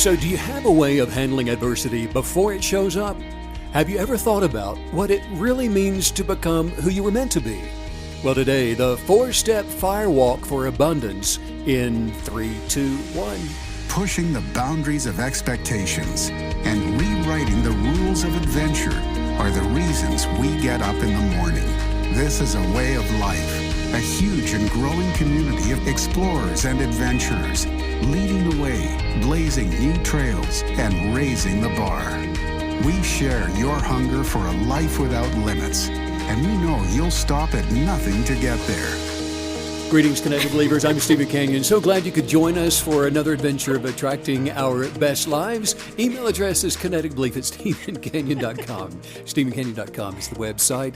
So do you have a way of handling adversity before it shows up? Have you ever thought about what it really means to become who you were meant to be? Well, today, the 4-step FireWalk for abundance in 3, 2, 1. Pushing the boundaries of expectations and rewriting the rules of adventure are the reasons we get up in the morning. This is a way of life, a huge and growing community of explorers and adventurers, leading the way, blazing new trails, and raising the bar. We share your hunger for a life without limits, and we know you'll stop at nothing to get there. Greetings, Kinetic Believers. I'm Stephen Canyon. So glad you could join us for another adventure of attracting our best lives. Email address is kineticbelief@stephencanyon.com. stephencanyon.com is the website.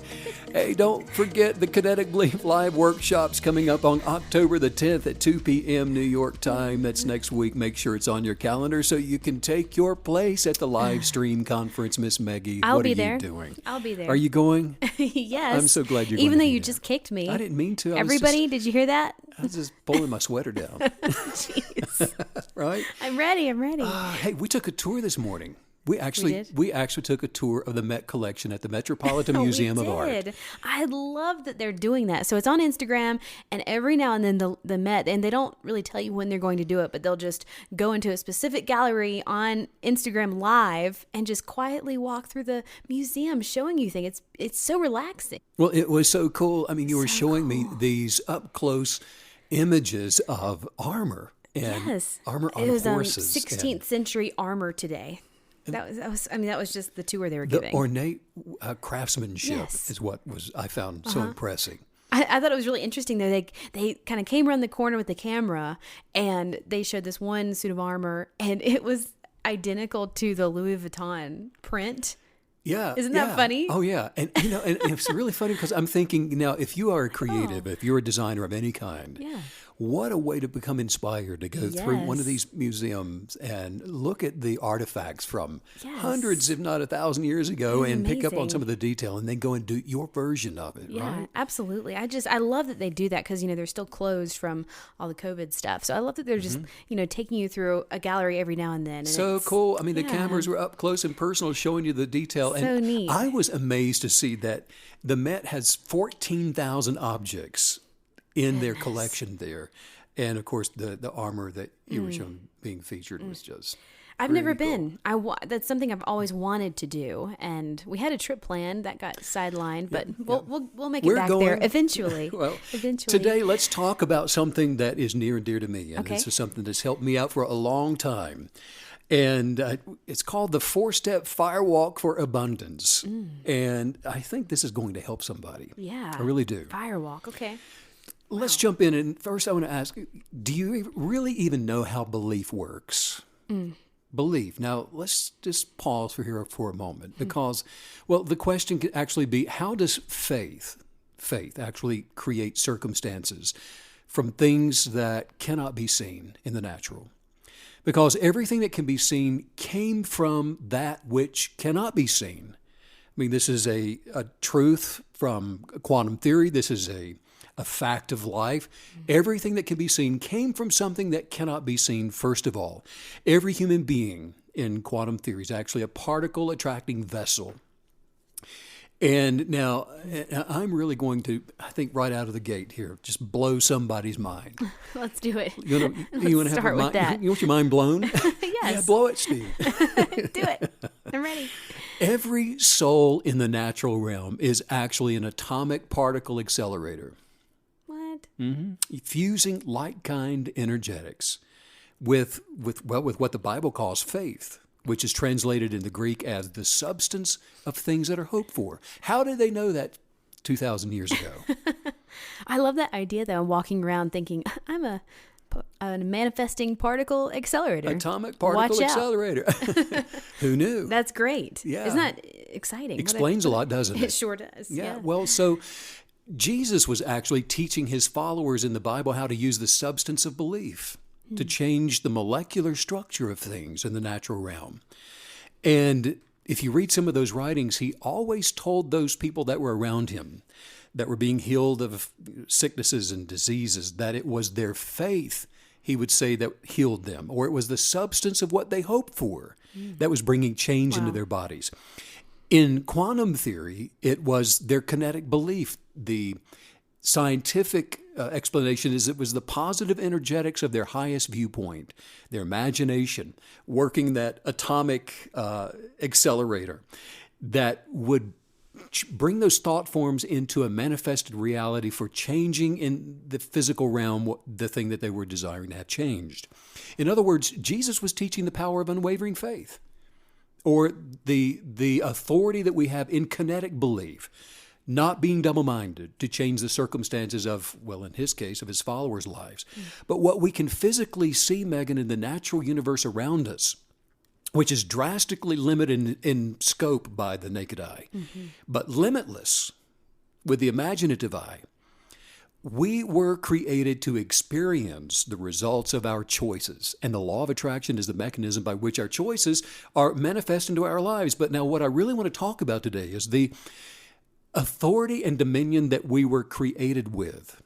Hey, don't forget the Kinetic Belief Live workshops coming up on October the 10th at 2 p.m. New York time. That's next week. Make sure it's on your calendar so you can take your place at the live stream conference. Miss Maggie, I'll what be are there. you doing? I'll be there. Are you going? Yes. I'm so glad you're going. Even though to you be just there. kicked me. I didn't mean to. Everybody, did you hear that? I was just pulling my sweater down. Jeez. Right? I'm ready. Hey, we took a tour this morning. We actually took a tour of the Met collection at the Metropolitan Museum of Art. I love that they're doing that. So it's on Instagram, and every now and then the Met, and they don't really tell you when they're going to do it, but they'll just go into a specific gallery on Instagram Live and just quietly walk through the museum showing you things. It's so relaxing. Well, it was so cool. I mean, you were showing me these up-close images of armor and armor on horses. It was 16th century armor today. That was just the tour they were giving. The ornate craftsmanship is what I found so impressive. I thought it was really interesting though. They kind of came around the corner with the camera and they showed this one suit of armor and it was identical to the Louis Vuitton print. Yeah. Isn't that funny? Oh, yeah. And, and it's really funny because I'm thinking now, if you are a creative, if you're a designer of any kind, what a way to become inspired to go through one of these museums and look at the artifacts from hundreds, if not 1,000 years ago and pick up on some of the detail and then go and do your version of it, right? Yeah, absolutely. I love that they do that because, they're still closed from all the COVID stuff. So I love that they're just, taking you through a gallery every now and then. And so cool. I mean, the cameras were up close and personal showing you the detail. So and neat. I was amazed to see that the Met has 14,000 objects in their collection there. And of course, the armor that you were showing being featured was just I've never been. That's something I've always wanted to do, and we had a trip planned that got sidelined, but we'll make it back there eventually. Well, today let's talk about something that is near and dear to me, and this is something that's helped me out for a long time. And it's called the 4-step FireWalk for abundance. And I think this is going to help somebody. Yeah. I really do. FireWalk, okay. Let's jump in. And first I want to ask, do you really even know how belief works? Belief. Now, let's just pause here for a moment because, the question could actually be, how does faith actually create circumstances from things that cannot be seen in the natural? Because everything that can be seen came from that which cannot be seen. I mean, this is a truth from quantum theory. This is a fact of life. Everything that can be seen came from something that cannot be seen, first of all. Every human being in quantum theory is actually a particle attracting vessel. And now I'm really going to, I think right out of the gate here, just blow somebody's mind. Let's do it. You want to start with that. You want your mind blown? Yes. Yeah, blow it, Steve. Do it. I'm ready. Every soul in the natural realm is actually an atomic particle accelerator. What? Fusing like-kind energetics with what the Bible calls faith, which is translated in the Greek as the substance of things that are hoped for. How did they know that 2,000 years ago? I love that idea, though. I'm walking around thinking, I'm a manifesting particle accelerator. Atomic particle accelerator. Who knew? That's great. Yeah. Isn't that exciting? Explains a lot, doesn't it? It sure does. Yeah. Well, so Jesus was actually teaching his followers in the Bible how to use the substance of belief to change the molecular structure of things in the natural realm. And if you read some of those writings, he always told those people that were around him, that were being healed of sicknesses and diseases, that it was their faith he would say, that healed them, or it was the substance of what they hoped for that was bringing change into their bodies. In quantum theory, it was their kinetic belief. The scientific explanation is it was the positive energetics of their highest viewpoint, their imagination, working that atomic accelerator that would bring those thought forms into a manifested reality for changing in the physical realm the thing that they were desiring to have changed. In other words, Jesus was teaching the power of unwavering faith, or the authority that we have in kinetic belief, not being double-minded to change the circumstances of, well, in his case, of his followers' lives. But what we can physically see, Megan, in the natural universe around us, which is drastically limited in scope by the naked eye, but limitless with the imaginative eye. We were created to experience the results of our choices, and the law of attraction is the mechanism by which our choices are manifest into our lives. But now what I really want to talk about today is the authority and dominion that we were created with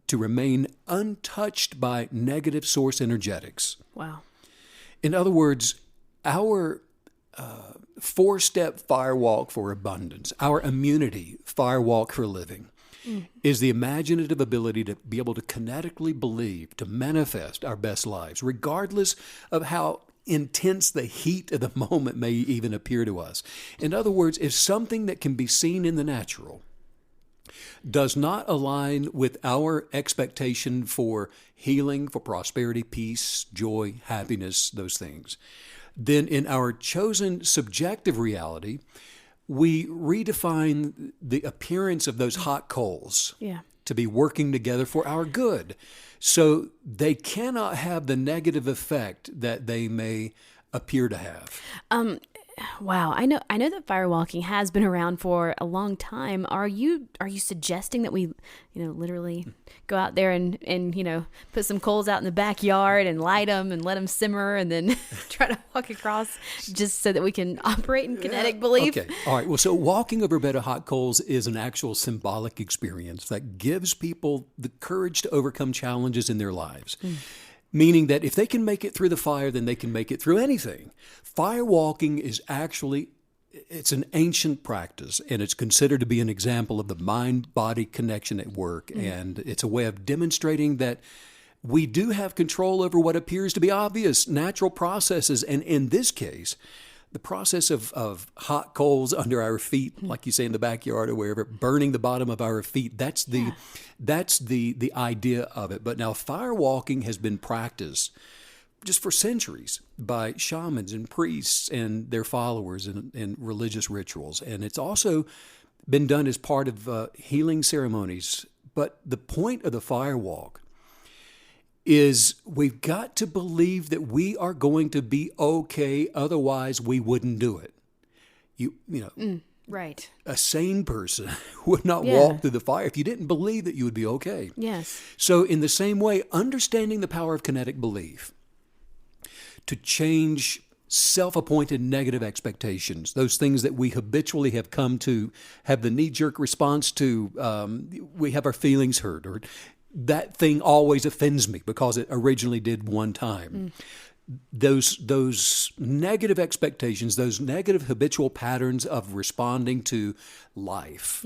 to remain untouched by negative source energetics. Wow. In other words, our four-step FireWalk for abundance, our immunity FireWalk for living, is the imaginative ability to be able to kinetically believe, to manifest our best lives, regardless of how intense the heat of the moment may even appear to us. In other words, if something that can be seen in the natural does not align with our expectation for healing, for prosperity, peace, joy, happiness, those things, then in our chosen subjective reality, we redefine the appearance of those hot coals to be working together for our good. So they cannot have the negative effect that they may appear to have. Wow. I know that firewalking has been around for a long time. Are you suggesting that we, literally go out there and put some coals out in the backyard and light them and let them simmer and then try to walk across just so that we can operate in kinetic belief? Okay. All right. Well, so walking over a bed of hot coals is an actual symbolic experience that gives people the courage to overcome challenges in their lives. Meaning that if they can make it through the fire, then they can make it through anything. Firewalking is actually, it's an ancient practice, and it's considered to be an example of the mind-body connection at work. And it's a way of demonstrating that we do have control over what appears to be obvious natural processes. And in this case, the process of hot coals under our feet, like you say in the backyard or wherever, burning the bottom of our feet, that's the idea of it. But now firewalking has been practiced just for centuries by shamans and priests and their followers in religious rituals. And it's also been done as part of healing ceremonies. But the point of the firewalk is we've got to believe that we are going to be okay, otherwise we wouldn't do it. Right. A sane person would not walk through the fire if you didn't believe that you would be okay. Yes. So in the same way, understanding the power of kinetic belief to change self-appointed negative expectations, those things that we habitually have come to have the knee-jerk response to, we have our feelings hurt, or that thing always offends me because it originally did one time. Those negative expectations, those negative habitual patterns of responding to life,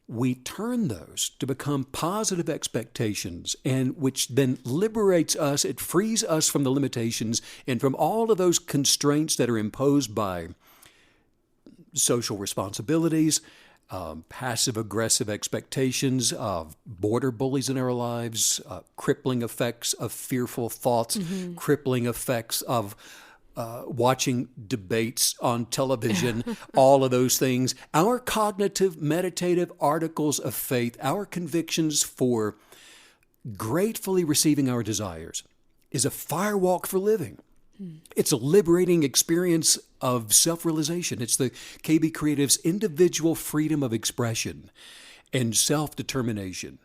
we turn those to become positive expectations, and which then liberates us. It frees us from the limitations and from all of those constraints that are imposed by social responsibilities, passive-aggressive expectations of border bullies in our lives, crippling effects of fearful thoughts, crippling effects of watching debates on television, all of those things. Our cognitive, meditative articles of faith, our convictions for gratefully receiving our desires is a firewalk for living. It's a liberating experience of self-realization. It's the KB Creative's individual freedom of expression and self-determination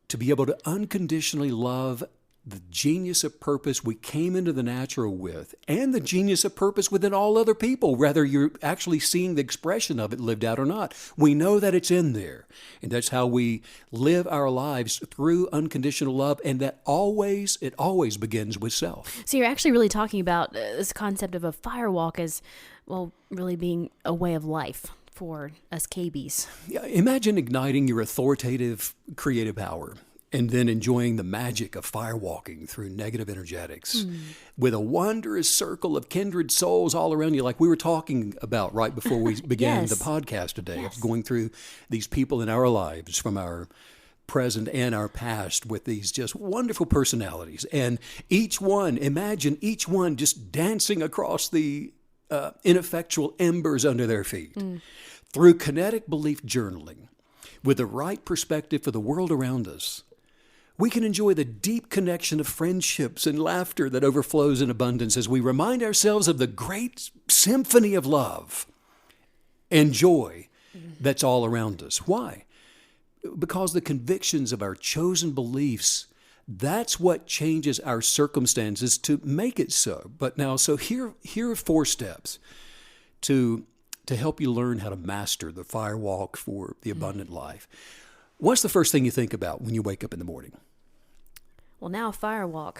to be able to unconditionally love the genius of purpose we came into the natural with, and the genius of purpose within all other people, whether you're actually seeing the expression of it lived out or not. We know that it's in there. And that's how we live our lives, through unconditional love. And that it always begins with self. So you're actually really talking about this concept of a firewalk as, well, really being a way of life for us KBs. Yeah, imagine igniting your authoritative creative power and then enjoying the magic of firewalking through negative energetics with a wondrous circle of kindred souls all around you, like we were talking about right before we began Yes. the podcast today, Yes. of going through these people in our lives from our present and our past with these just wonderful personalities. And imagine each one just dancing across the ineffectual embers under their feet. Through kinetic belief journaling, with the right perspective for the world around us, we can enjoy the deep connection of friendships and laughter that overflows in abundance as we remind ourselves of the great symphony of love and joy that's all around us. Why? Because the convictions of our chosen beliefs, that's what changes our circumstances to make it so. But now, so here are 4 steps to help you learn how to master the firewalk for the abundant life. What's the first thing you think about when you wake up in the morning? Well, now firewalk.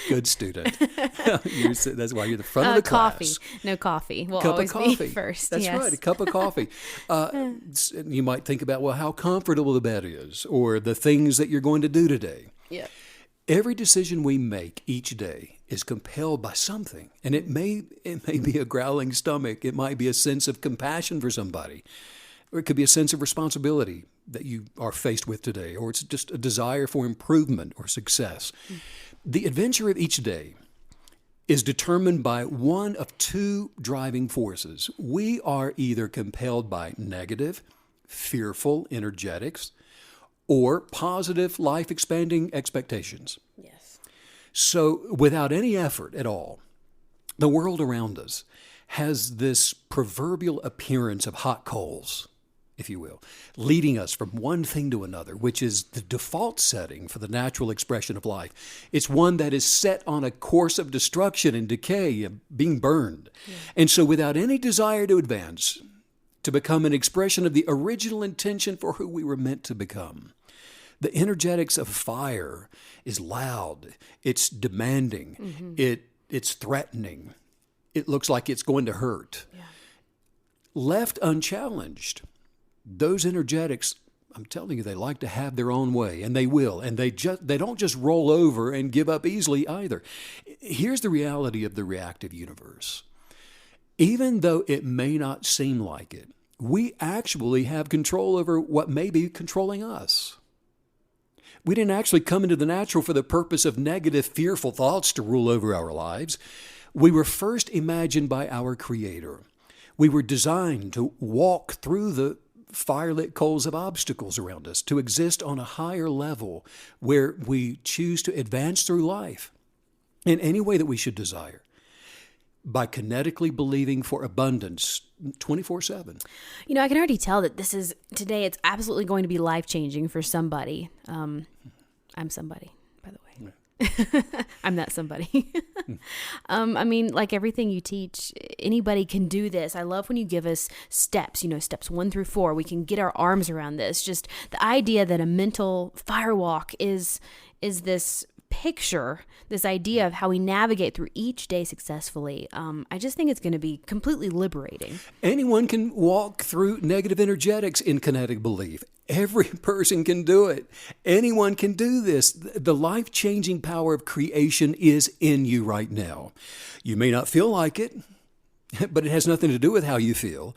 Good student. That's why you're the front of the Coffee. class. No coffee. Will Cup always of coffee. be first. That's yes. right, a cup of coffee. You might think about, well, how comfortable the bed is, or the things that you're going to do today. Yeah. Every decision we make each day is compelled by something. And it may be a growling stomach. It might be a sense of compassion for somebody. Or it could be a sense of responsibility that you are faced with today. Or it's just a desire for improvement or success. The adventure of each day is determined by one of 2 driving forces. We are either compelled by negative, fearful energetics, or positive, life-expanding expectations. Yes. So without any effort at all, the world around us has this proverbial appearance of hot coals, if you will, leading us from one thing to another, which is the default setting for the natural expression of life. It's one that is set on a course of destruction and decay, of being burned. Yeah. And so without any desire to advance, to become an expression of the original intention for who we were meant to become. The energetics of fire is loud, it's demanding, it's threatening, it looks like it's going to hurt. Yeah. Left unchallenged, those energetics, I'm telling you, they like to have their own way, and they will, and they don't just roll over and give up easily either. Here's the reality of the reactive universe. Even though it may not seem like it, we actually have control over what may be controlling us. We didn't actually come into the natural for the purpose of negative, fearful thoughts to rule over our lives. We were first imagined by our Creator. We were designed to walk through the firelit coals of obstacles around us, to exist on a higher level where we choose to advance through life in any way that we should desire, by kinetically believing for abundance 24/7. You know, I can already tell that today it's absolutely going to be life-changing for somebody. I'm somebody, by the way. I'm that somebody. I mean, like everything you teach, anybody can do this. I love when you give us steps, steps 1 through 4. We can get our arms around this. Just the idea that a mental firewalk is this picture, this idea of how we navigate through each day successfully. I just think it's going to be completely liberating. Anyone can walk through negative energetics in kinetic belief. Every person can do it. Anyone can do this. The life-changing power of creation is in you right now. You may not feel like it, but it has nothing to do with how you feel.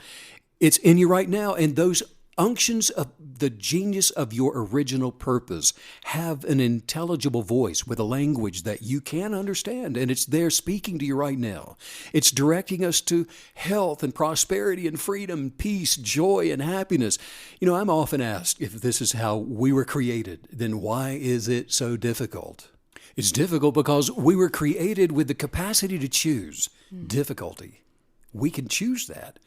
It's in you right now, and those unctions of the genius of your original purpose have an intelligible voice with a language that you can understand, and it's there speaking to you right now. It's directing us to health and prosperity and freedom, peace, joy, and happiness. I'm often asked, if this is how we were created, then why is it so difficult? It's difficult because we were created with the capacity to choose difficulty We can choose that.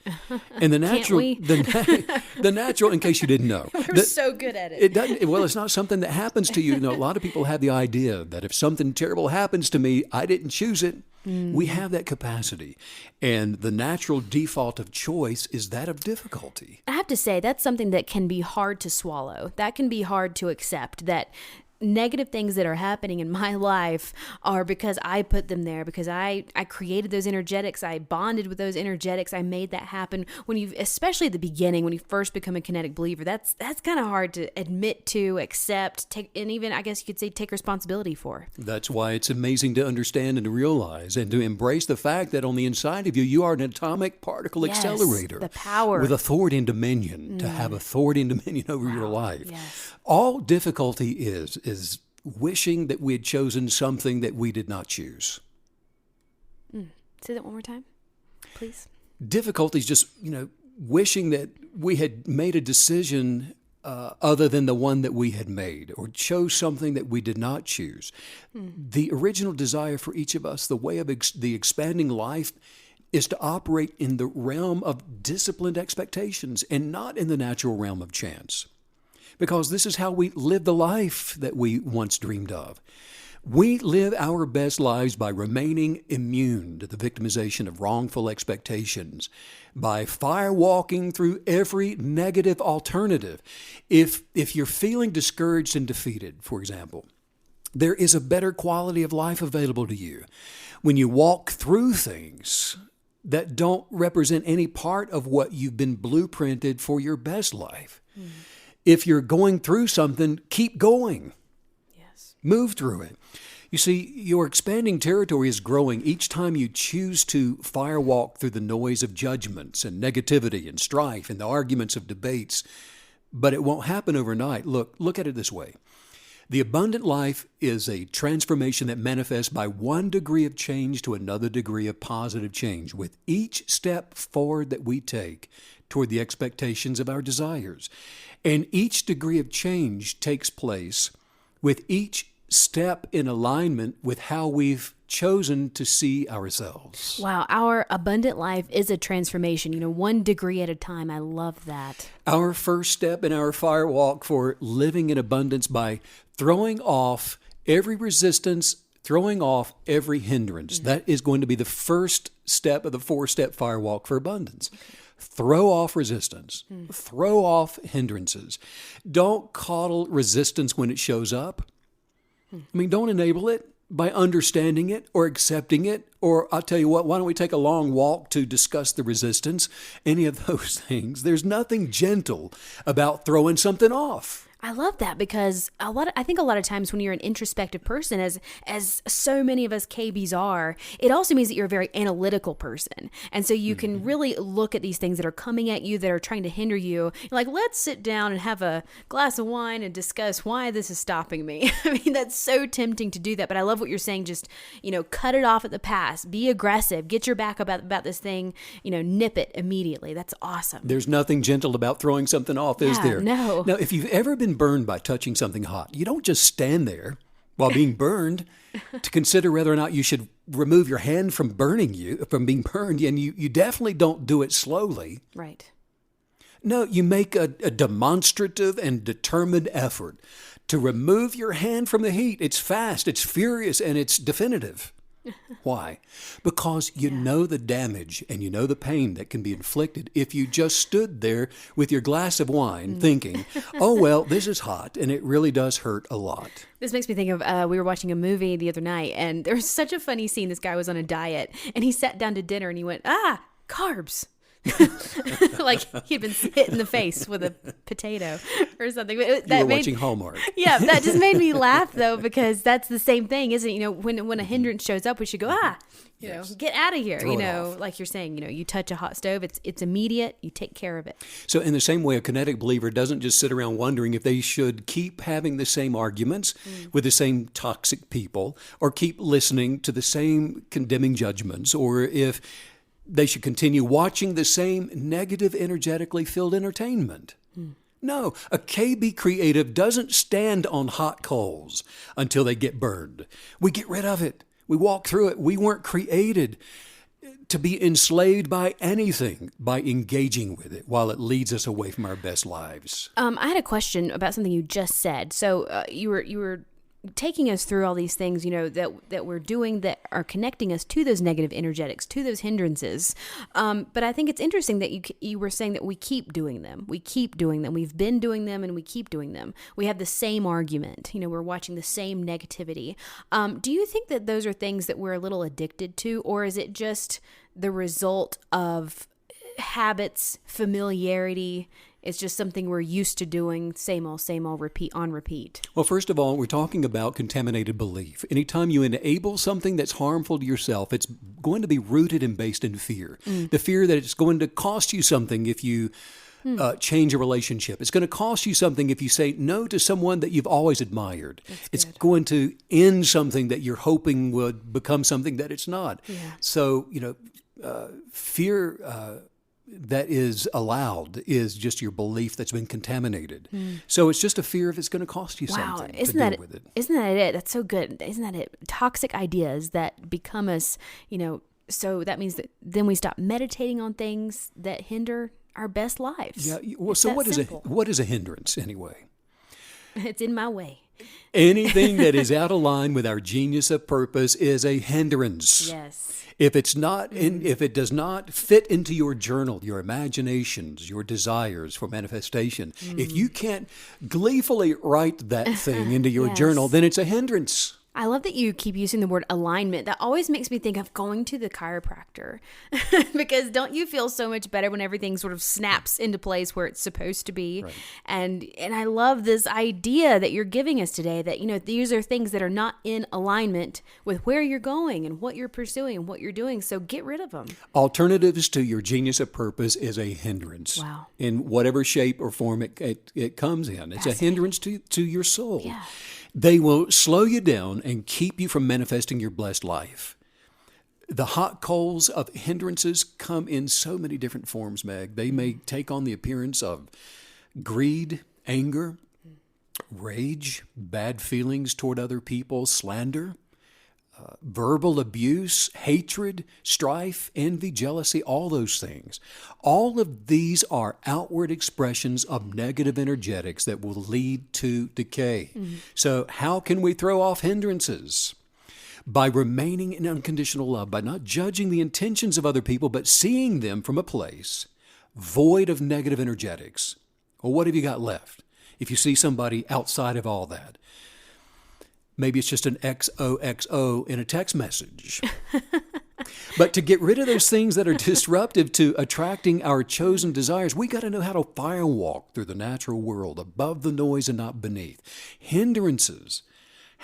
And the natural, we? the natural, in case you didn't know, We're so good at it. it doesn't. Well, it's not something that happens to you. You know, a lot of people have the idea that if something terrible happens to me, I didn't choose it. We have that capacity, and the natural default of choice is that of difficulty. I have to say, that's something that can be hard to swallow. That can be hard to accept, that negative things that are happening in my life are because I put them there, because I created those energetics. I bonded with those energetics. I made that happen. When you, especially at the beginning, when you first become a kinetic believer, that's kind of hard to admit to, accept, take, and even, I guess you could say, take responsibility for. That's why it's amazing to understand and to realize and to embrace the fact that on the inside of you, you are an atomic particle accelerator. The power. With authority and dominion, to have authority and dominion over your life. Yes. All difficulty is wishing that we had chosen something that we did not choose. Say that one more time, please. Difficulty is just, wishing that we had made a decision other than the one that we had made, or chose something that we did not choose. The original desire for each of us, the way of the expanding life, is to operate in the realm of disciplined expectations and not in the natural realm of chance. Because this is how we live the life that we once dreamed of. We live our best lives by remaining immune to the victimization of wrongful expectations, by firewalking through every negative alternative. If you're feeling discouraged and defeated, for example, there is a better quality of life available to you when you walk through things that don't represent any part of what you've been blueprinted for your best life. If you're going through something, keep going. Yes. Move through it. You see, your expanding territory is growing each time you choose to firewalk through the noise of judgments and negativity and strife and the arguments of debates. But it won't happen overnight. Look at it this way. The abundant life is a transformation that manifests by one degree of change to another degree of positive change, with each step forward that we take toward the expectations of our desires. And each degree of change takes place with each step in alignment with how we've chosen to see ourselves. Wow, our abundant life is a transformation, 1 degree at a time. I love that. Our first step in our firewalk for living in abundance by throwing off every resistance, throwing off every hindrance. That is going to be the first step of the 4-step firewalk for abundance. Throw off resistance. Throw off hindrances. Don't coddle resistance when it shows up. Don't enable it by understanding it or accepting it. Or I'll tell you what, why don't we take a long walk to discuss the resistance? Any of those things. There's nothing gentle about throwing something off. I love that, because I think a lot of times when you're an introspective person, as so many of us KBs are, it also means that you're a very analytical person. And so you can really look at these things that are coming at you, that are trying to hinder you. Like, let's sit down and have a glass of wine and discuss why this is stopping me. That's so tempting to do that. But I love what you're saying. Just, cut it off at the pass. Be aggressive. Get your back about this thing. Nip it immediately. That's awesome. There's nothing gentle about throwing something off, is there? No. Now, if you've ever been burned by touching something hot, you don't just stand there while being burned to consider whether or not you should remove your hand from being burned, and you definitely don't do it slowly. Right. No, you make a demonstrative and determined effort to remove your hand from the heat. It's fast, it's furious, and it's definitive. Why? Because you know the damage and you know the pain that can be inflicted if you just stood there with your glass of wine thinking, oh, well, this is hot, and it really does hurt a lot. This makes me think of, we were watching a movie the other night, and there was such a funny scene. This guy was on a diet, and he sat down to dinner, and he went, carbs. Like he'd been hit in the face with a potato or something. You were watching Hallmark. Yeah, that just made me laugh, though, because that's the same thing, isn't it? When a hindrance shows up, we should go, get out of here. Throw it off. Like you're saying, you touch a hot stove, it's immediate. You take care of it. So in the same way, a kinetic believer doesn't just sit around wondering if they should keep having the same arguments with the same toxic people, or keep listening to the same condemning judgments, or if they should continue watching the same negative, energetically filled entertainment. No, a KB creative doesn't stand on hot coals until they get burned. We get rid of it. We walk through it. We weren't created to be enslaved by anything by engaging with it while it leads us away from our best lives. I had a question about something you just said. So you were taking us through all these things, that we're doing that are connecting us to those negative energetics, to those hindrances. But I think it's interesting that you were saying that we keep doing them. We keep doing them. We've been doing them and we keep doing them. We have the same argument. We're watching the same negativity. Do you think that those are things that we're a little addicted to, or is it just the result of habits, familiarity? It's just something we're used to doing, same old, repeat. Well, first of all, we're talking about contaminated belief. Anytime you enable something that's harmful to yourself, it's going to be rooted and based in fear. The fear that it's going to cost you something if you change a relationship. It's going to cost you something if you say no to someone that you've always admired. It's going to end something that you're hoping would become something that it's not. Yeah. So, fear that is allowed is just your belief that's been contaminated. So it's just a fear if it's going to cost you something to deal with it. Isn't that it? That's so good. Isn't that it? Toxic ideas that become us, so that means that then we stop meditating on things that hinder our best lives. Yeah. Well, so what is a hindrance anyway? It's in my way. Anything that is out of line with our genius of purpose is a hindrance. Yes. If it's not if it does not fit into your journal, your imaginations, your desires for manifestation, if you can't gleefully write that thing into your journal, then it's a hindrance. I love that you keep using the word alignment. That always makes me think of going to the chiropractor because don't you feel so much better when everything sort of snaps into place where it's supposed to be? Right. And I love this idea that you're giving us today that, these are things that are not in alignment with where you're going and what you're pursuing and what you're doing. So get rid of them. Alternatives to your genius of purpose is a hindrance. Wow. In whatever shape or form it comes in. It's a hindrance to your soul. Yeah. They will slow you down and keep you from manifesting your blessed life. The hot coals of hindrances come in so many different forms, Meg. They may take on the appearance of greed, anger, rage, bad feelings toward other people, slander, verbal abuse, hatred, strife, envy, jealousy, all those things. All of these are outward expressions of negative energetics that will lead to decay. So how can we throw off hindrances? By remaining in unconditional love, by not judging the intentions of other people, but seeing them from a place void of negative energetics. Well, what have you got left? If you see somebody outside of all that, maybe it's just an XOXO in a text message. But to get rid of those things that are disruptive to attracting our chosen desires, we got to know how to firewalk through the natural world, above the noise and not beneath. Hindrances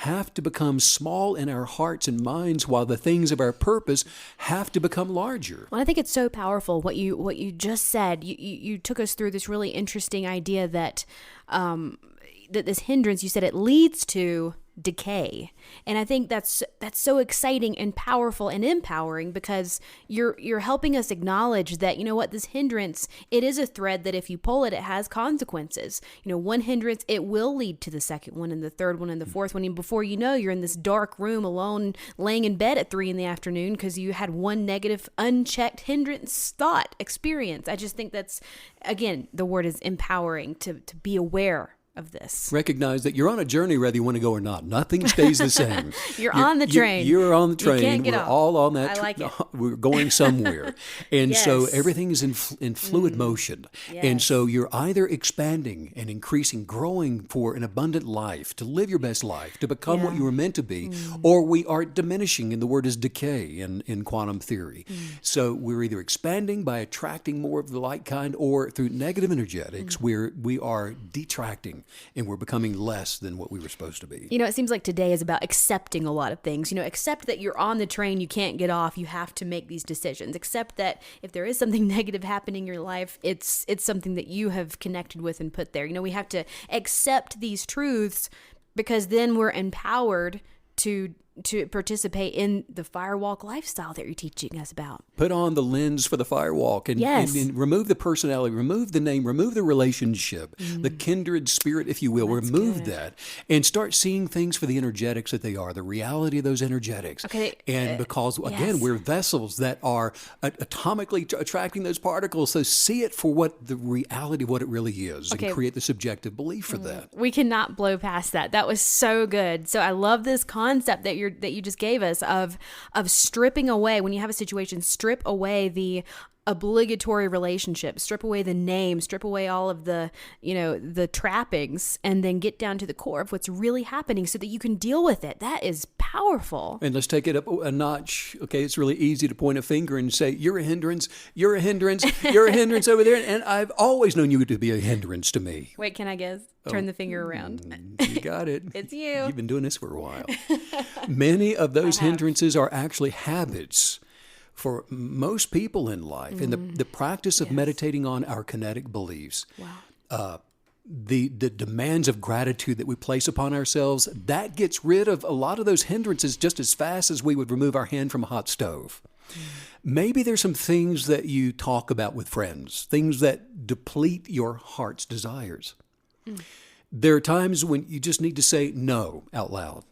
have to become small in our hearts and minds, while the things of our purpose have to become larger. Well, I think it's so powerful what you just said. You took us through this really interesting idea that that this hindrance, you said, it leads to decay. And I think that's so exciting and powerful and empowering, because you're helping us acknowledge that, this hindrance, it is a thread that if you pull it, it has consequences. One hindrance, it will lead to the second one and the third one and the fourth one. And before you know, you're in this dark room alone, laying in bed at 3 p.m. because you had one negative, unchecked hindrance thought experience. I just think that's, again, the word is empowering to be aware of this. Recognize that you're on a journey whether you want to go or not. Nothing stays the same. You're on the train. You're on the train. You can't get We're off. all on that. I like it. We're going somewhere. And Yes. so everything is in fluid motion. Yes. And so you're either expanding and increasing, growing for an abundant life, to live your best life, to become what you were meant to be, or we are diminishing, and the word is decay in quantum theory. So we're either expanding by attracting more of the like kind, or through negative energetics where we are detracting and we're becoming less than what we were supposed to be. It seems like today is about accepting a lot of things. Accept that you're on the train, you can't get off, you have to make these decisions. Accept that if there is something negative happening in your life, it's something that you have connected with and put there. We have to accept these truths, because then we're empowered to to participate in the FireWalk lifestyle that you're teaching us about. Put on the lens for the FireWalk and, Yes. and remove the personality, remove the name, remove the relationship, the kindred spirit, if you will. That's Remove good. that and start seeing things for the energetics that they are, the reality of those energetics. Okay, And because, again, yes. we're vessels that are atomically attracting those particles. So see it for what the reality of what it really is Okay. and create the subjective belief for that. We cannot blow past that. That was so good. So I love this concept that you just gave us of stripping away, when you have a situation, strip away the obligatory relationship, strip away the name, strip away all of the, the trappings, and then get down to the core of what's really happening so that you can deal with it. That is powerful. And let's take it up a notch. Okay, it's really easy to point a finger and say, you're a hindrance, you're a hindrance, you're a hindrance over there. And I've always known you to be a hindrance to me. Wait, can I guess? Turn the finger around. You got it. It's you. You've been doing this for a while. Many of those hindrances are actually habits for most people in life. And the practice of meditating on our kinetic beliefs, the demands of gratitude that we place upon ourselves, that gets rid of a lot of those hindrances just as fast as we would remove our hand from a hot stove. Maybe there's some things that you talk about with friends, things that deplete your heart's desires. There are times when you just need to say no out loud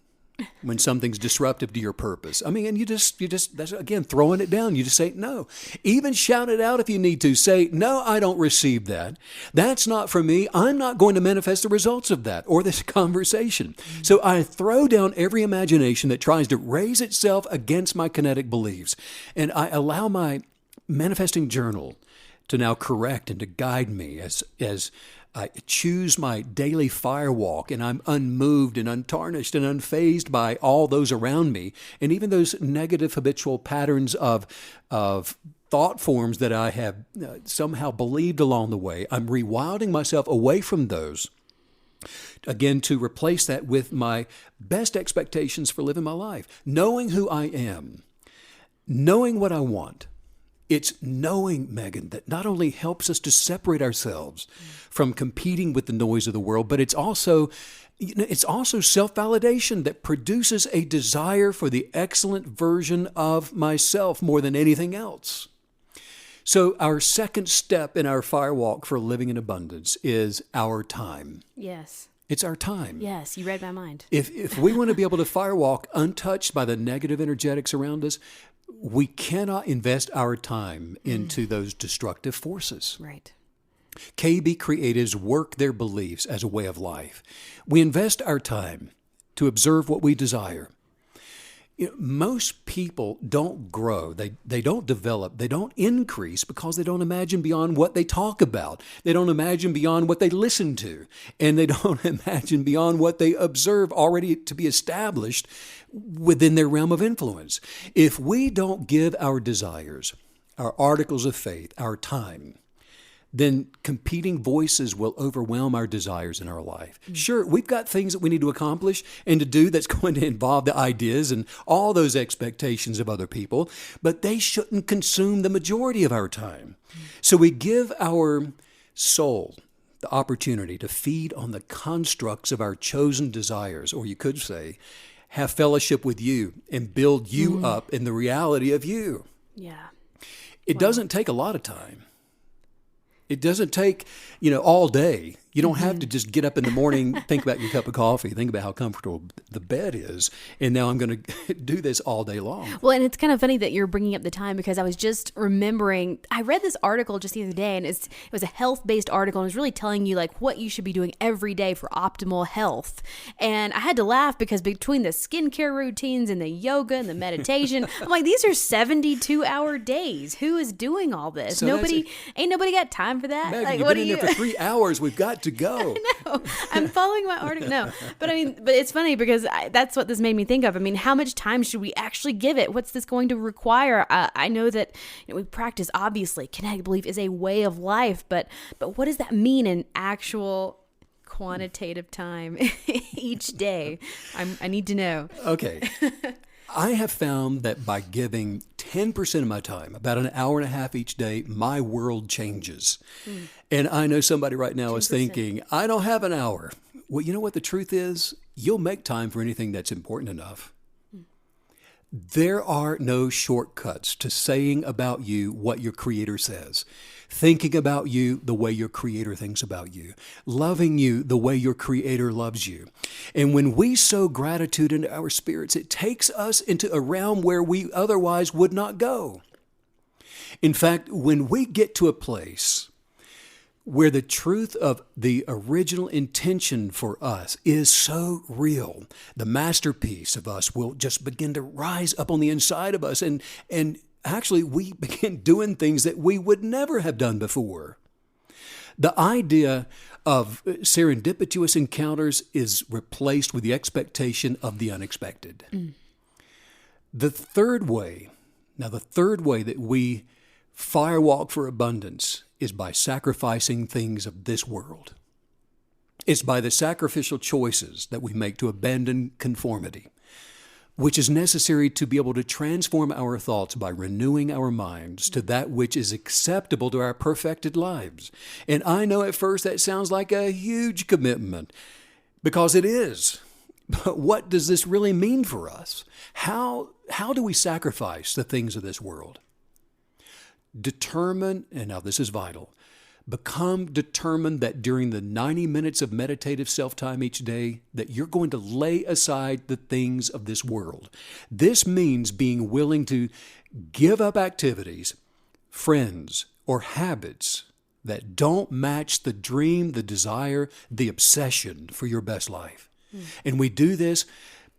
when something's disruptive to your purpose. I mean, and you just, that's again, throwing it down. You just say no. Even shout it out if you need to. Say, no, I don't receive that. That's not for me. I'm not going to manifest the results of that or this conversation. So I throw down every imagination that tries to raise itself against my kinetic beliefs. And I allow my manifesting journal to now correct and to guide me as I choose my daily FireWalk, and I'm unmoved and untarnished and unfazed by all those around me, and even those negative habitual patterns of thought forms that I have somehow believed along the way. I'm rewilding myself away from those, again, to replace that with my best expectations for living my life, knowing who I am, knowing what I want. It's knowing, Megan, that not only helps us to separate ourselves from competing with the noise of the world, but it's also self-validation that produces a desire for the excellent version of myself more than anything else. So our second step in our FireWalk for living in abundance is our time. Yes. It's our time. Yes, you read my mind. If we want to be able to FireWalk untouched by the negative energetics around us, we cannot invest our time into those destructive forces. Right. KB creatives work their beliefs as a way of life. We invest our time to observe what we desire. Most people don't grow, they don't develop, they don't increase because they don't imagine beyond what they talk about. They don't imagine beyond what they listen to. And they don't imagine beyond what they observe already to be established within their realm of influence. If we don't give our desires, our articles of faith, our time, then competing voices will overwhelm our desires in our life. Sure, we've got things that we need to accomplish and to do that's going to involve the ideas and all those expectations of other people, but they shouldn't consume the majority of our time. So we give our soul the opportunity to feed on the constructs of our chosen desires, or you could say, have fellowship with you and build you up in the reality of you. Yeah. It doesn't take a lot of time. It doesn't take, all day. You don't have to just get up in the morning, think about your cup of coffee, think about how comfortable the bed is, and now I'm going to do this all day long. Well, and it's kind of funny that you're bringing up the time because I was just remembering, I read this article just the other day, and it was a health-based article, and it was really telling you like what you should be doing every day for optimal health. And I had to laugh because between the skincare routines and the yoga and the meditation, I'm like, these are 72-hour days. Who is doing all this? So ain't nobody got time for that. Megan, Like, you've what been do in there for 3 hours. We've got to go. No, I'm following my article. No, but it's funny because that's what this made me think of. I mean, how much time should we actually give it? What's this going to require? I know that we practice, obviously, kinetic belief is a way of life, but what does that mean in actual quantitative time each day? I need to know. Okay. I have found that by giving 10% of my time, about an hour and a half each day, my world changes. And I know somebody right now 10%. is thinking, I don't have an hour. Well, you know what the truth is? You'll make time for anything that's important enough. There are no shortcuts to saying about you what your Creator says, thinking about you the way your Creator thinks about you, loving you the way your Creator loves you. And when we sow gratitude into our spirits, it takes us into a realm where we otherwise would not go. In fact, when we get to a place where the truth of the original intention for us is so real, the masterpiece of us will just begin to rise up on the inside of us. And actually, we begin doing things that we would never have done before. The idea of serendipitous encounters is replaced with the expectation of the unexpected. The third way that we firewalk for abundance is by sacrificing things of this world. It's by the sacrificial choices that we make to abandon conformity, which is necessary to be able to transform our thoughts by renewing our minds to that which is acceptable to our perfected lives. And I know at first that sounds like a huge commitment, because it is. But what does this really mean for us? How do we sacrifice the things of this world? Determine, and now this is vital, become determined that during the 90 minutes of meditative self-time each day, that you're going to lay aside the things of this world. This means being willing to give up activities, friends, or habits that don't match the dream, the desire, the obsession for your best life. And we do this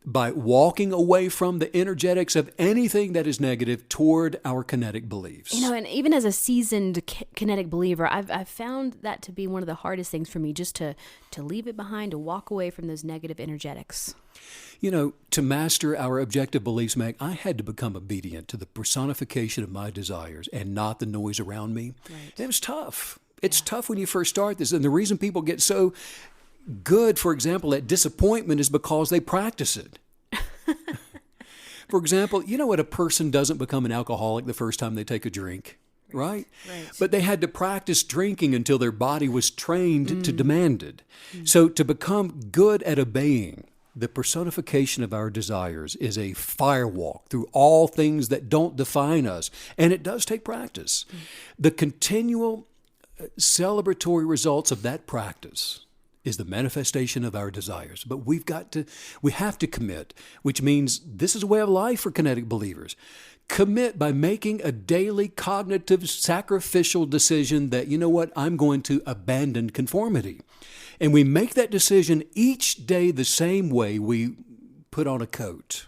by walking away from the energetics of anything that is negative toward our kinetic beliefs. And even as a seasoned kinetic believer, I've found that to be one of the hardest things for me, just to leave it behind, to walk away from those negative energetics. To master our objective beliefs, Meg, I had to become obedient to the personification of my desires and not the noise around me. Right. It was tough. It's tough when you first start this. And the reason people get so good, for example, at disappointment is because they practice it. For example, you know what? A person doesn't become an alcoholic the first time they take a drink, right? But they had to practice drinking until their body was trained to demand it. So to become good at obeying the personification of our desires is a firewalk through all things that don't define us. And it does take practice. The continual celebratory results of that practice is the manifestation of our desires. But we have to commit, which means this is a way of life for kinetic believers. Commit by making a daily cognitive sacrificial decision that, you know what, I'm going to abandon conformity. And we make that decision each day the same way we put on a coat.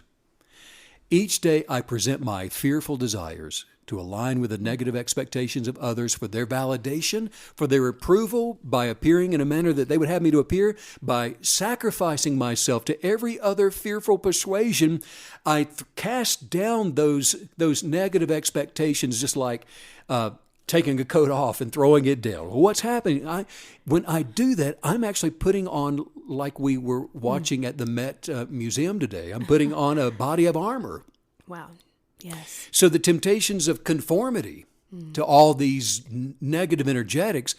Each day I present my fearful desires to align with the negative expectations of others for their validation, for their approval, by appearing in a manner that they would have me to appear, by sacrificing myself to every other fearful persuasion. I cast down those negative expectations, just like taking a coat off and throwing it down. Well, what's happening? When I do that, I'm actually putting on, like we were watching at the Met Museum today, I'm putting on a body of armor. Wow. Yes. So the temptations of conformity to all these negative energetics,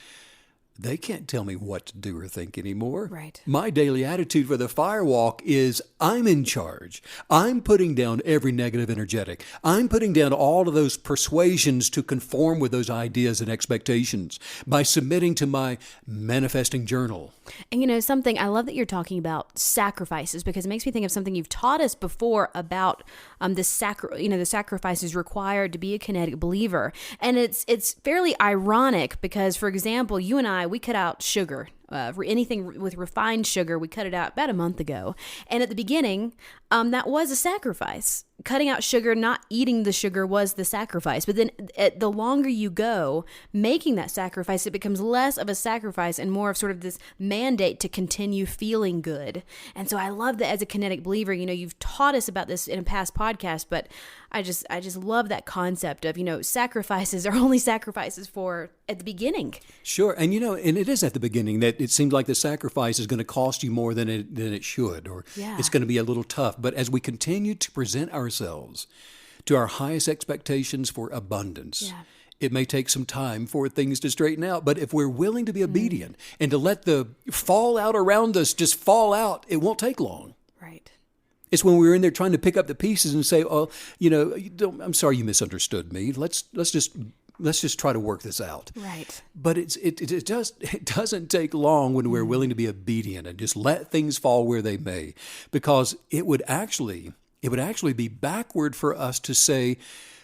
they can't tell me what to do or think anymore. Right. My daily attitude for the firewalk is I'm in charge. I'm putting down every negative energetic. I'm putting down all of those persuasions to conform with those ideas and expectations by submitting to my manifesting journal. And something, I love that you're talking about sacrifices, because it makes me think of something you've taught us before about the sacrifices required to be a kinetic believer. And it's fairly ironic because, for example, you and I, we cut out sugar. Anything with refined sugar, we cut it out about a month ago. And at the beginning, that was a sacrifice. Cutting out sugar, not eating the sugar was the sacrifice. But then the longer you go making that sacrifice, it becomes less of a sacrifice and more of sort of this mandate to continue feeling good. And so I love that as a kinetic believer, you've taught us about this in a past podcast, but I just love that concept of, sacrifices are only sacrifices for at the beginning. Sure. And and it is at the beginning that it seems like the sacrifice is going to cost you more than it should, or it's going to be a little tough. But as we continue to present ourselves to our highest expectations for abundance, it may take some time for things to straighten out. But if we're willing to be obedient and to let the fallout around us just fall out, it won't take long. Right. It's when we're in there trying to pick up the pieces and say, "Oh, I'm sorry you misunderstood me. Let's just try to work this out." Right. But it doesn't take long when we're willing to be obedient and just let things fall where they may, because it would actually be backward for us to say,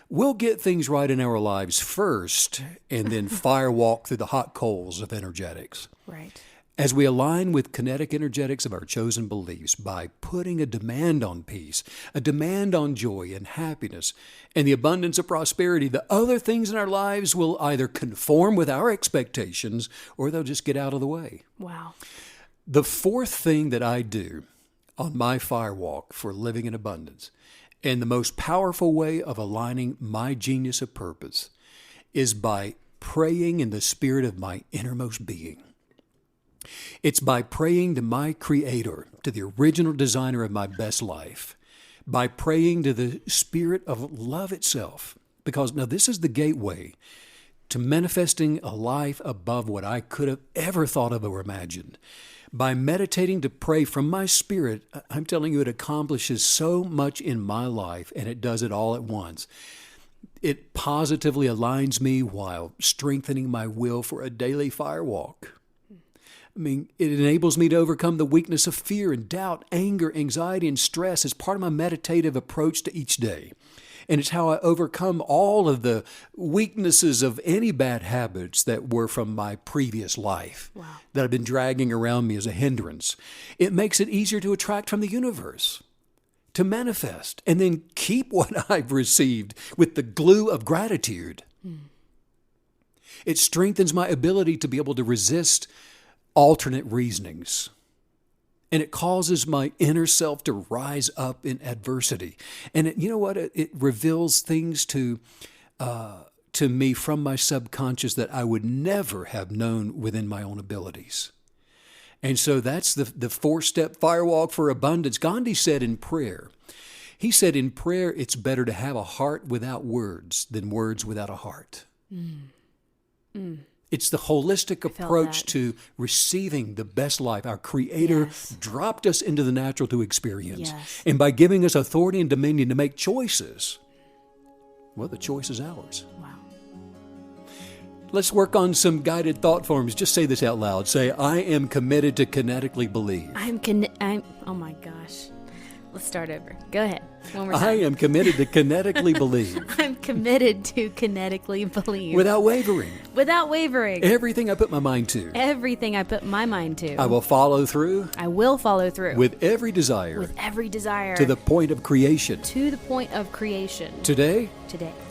we'll get things right in our lives first and then FireWalk through the hot coals of energetics. Right. As we align with kinetic energetics of our chosen beliefs by putting a demand on peace, a demand on joy and happiness, and the abundance of prosperity, the other things in our lives will either conform with our expectations or they'll just get out of the way. Wow. The fourth thing that I do on my FireWalk for living in abundance, and the most powerful way of aligning my genius of purpose, is by praying in the spirit of my innermost being. It's by praying to my Creator, to the original designer of my best life, by praying to the Spirit of love itself. Because now this is the gateway to manifesting a life above what I could have ever thought of or imagined. By meditating to pray from my spirit, I'm telling you, it accomplishes so much in my life, and it does it all at once. It positively aligns me while strengthening my will for a daily FireWalk. I mean, it enables me to overcome the weakness of fear and doubt, anger, anxiety, and stress as part of my meditative approach to each day. And it's how I overcome all of the weaknesses of any bad habits that were from my previous life that have been dragging around me as a hindrance. It makes it easier to attract from the universe, to manifest, and then keep what I've received with the glue of gratitude. It strengthens my ability to be able to resist alternate reasonings. And it causes my inner self to rise up in adversity. And you know what? It reveals things to me from my subconscious that I would never have known within my own abilities. And so that's the four-step FireWalk for abundance. Gandhi said in prayer, it's better to have a heart without words than words without a heart. It's the holistic approach to receiving the best life our Creator dropped us into the natural to experience. And by giving us authority and dominion to make choices, well, the choice is ours. Wow. Let's work on some guided thought forms. Just say this out loud. Say, I am committed to kinetically believe. Oh my gosh. Let's start over. Go ahead. One more time. I am committed to kinetically believe. I'm committed to kinetically believe. Without wavering. Without wavering. Everything I put my mind to. Everything I put my mind to. I will follow through. I will follow through. With every desire. With every desire. To the point of creation. To the point of creation. Today.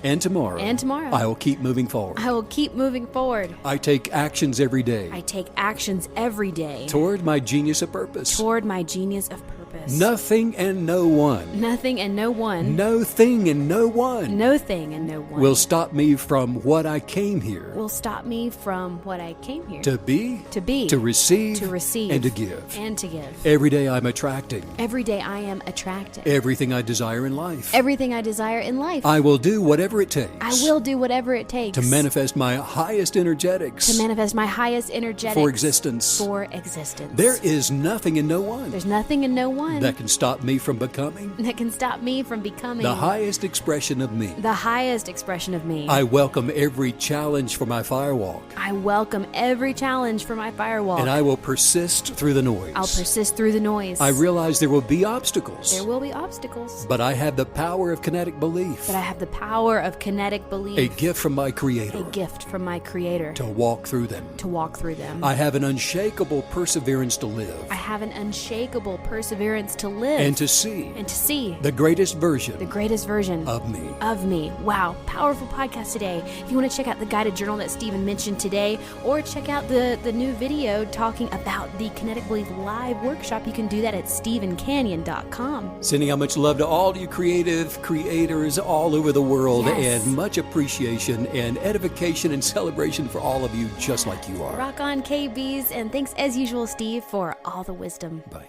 And tomorrow. And tomorrow. I will keep moving forward. I will keep moving forward. I take actions every day. I take actions every day. Toward my genius of purpose. Toward my genius of purpose. Nothing and no one. Nothing and no one. No thing and no one. No thing and no one. Will stop me from what I came here. Will stop me from what I came here. To be. To be. To receive. To receive. And to give. And to give. Every day I'm attracting. Every day I am attracting. Everything I desire in life. Everything I desire in life. I will do whatever it takes. I will do whatever it takes. To manifest my highest energetics. To manifest my highest energetics. For existence. For existence. There is nothing and no one. There's nothing and no one. That can stop me from becoming. That can stop me from becoming. The highest expression of me. The highest expression of me. I welcome every challenge for my FireWalk. I welcome every challenge for my FireWalk. And I will persist through the noise. I'll persist through the noise. I realize there will be obstacles. There will be obstacles. But I have the power of kinetic belief. But I have the power of kinetic belief. A gift from my Creator. A gift from my Creator. To walk through them. To walk through them. I have an unshakable perseverance to live. I have an unshakable perseverance to live. And to see. And to see. The greatest version. The greatest version. Of me. Of me. Wow. Powerful podcast today. If you want to check out the guided journal that Stephen mentioned today, or check out the new video talking about the Kinetic Belief live workshop, you can do that at StephenCanyon.com. Sending out much love to all you creative creators all over the world, yes. And much appreciation and edification and celebration for all of you just like you are. Rock on, KBs, and thanks as usual, Steve, for all the wisdom. Bye.